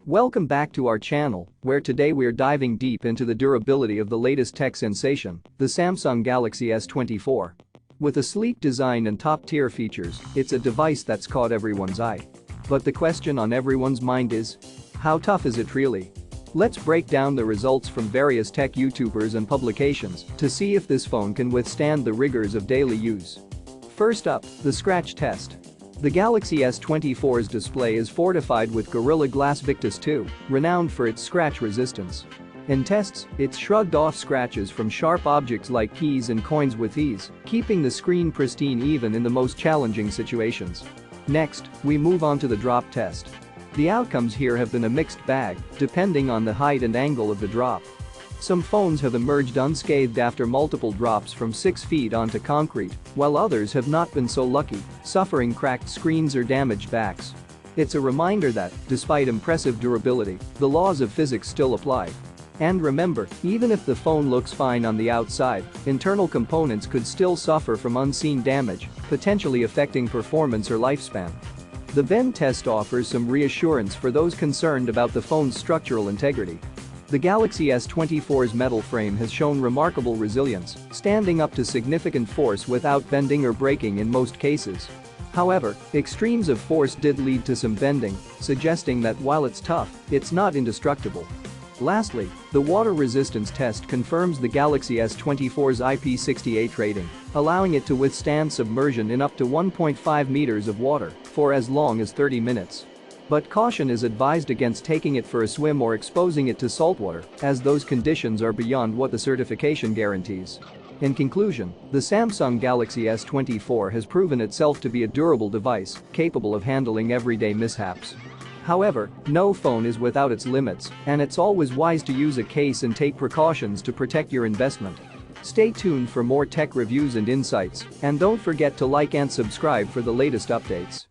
Welcome back to our channel, where today we're diving deep into the durability of the latest tech sensation, the Samsung Galaxy S24. With a sleek design and top-tier features, it's a device that's caught everyone's eye. But the question on everyone's mind is, how tough is it really? Let's break down the results from various tech YouTubers and publications to see if this phone can withstand the rigors of daily use. First up, the scratch test. The Galaxy S24's display is fortified with Gorilla Glass Victus 2, renowned for its scratch resistance. In tests, it's shrugged off scratches from sharp objects like keys and coins with ease, keeping the screen pristine even in the most challenging situations. Next, we move on to the drop test. The outcomes here have been a mixed bag, depending on the height and angle of the drop. Some phones have emerged unscathed after multiple drops from 6 feet onto concrete, while others have not been so lucky, suffering cracked screens or damaged backs. It's a reminder that, despite impressive durability, the laws of physics still apply. And remember, even if the phone looks fine on the outside, internal components could still suffer from unseen damage, potentially affecting performance or lifespan. The bend test offers some reassurance for those concerned about the phone's structural integrity. The Galaxy S24's metal frame has shown remarkable resilience, standing up to significant force without bending or breaking in most cases. However, extremes of force did lead to some bending, suggesting that while it's tough, it's not indestructible. Lastly, the water resistance test confirms the Galaxy S24's IP68 rating, allowing it to withstand submersion in up to 1.5 meters of water for as long as 30 minutes. But caution is advised against taking it for a swim or exposing it to saltwater, as those conditions are beyond what the certification guarantees. In conclusion, the Samsung Galaxy S24 has proven itself to be a durable device, capable of handling everyday mishaps. However, no phone is without its limits, and it's always wise to use a case and take precautions to protect your investment. Stay tuned for more tech reviews and insights, and don't forget to like and subscribe for the latest updates.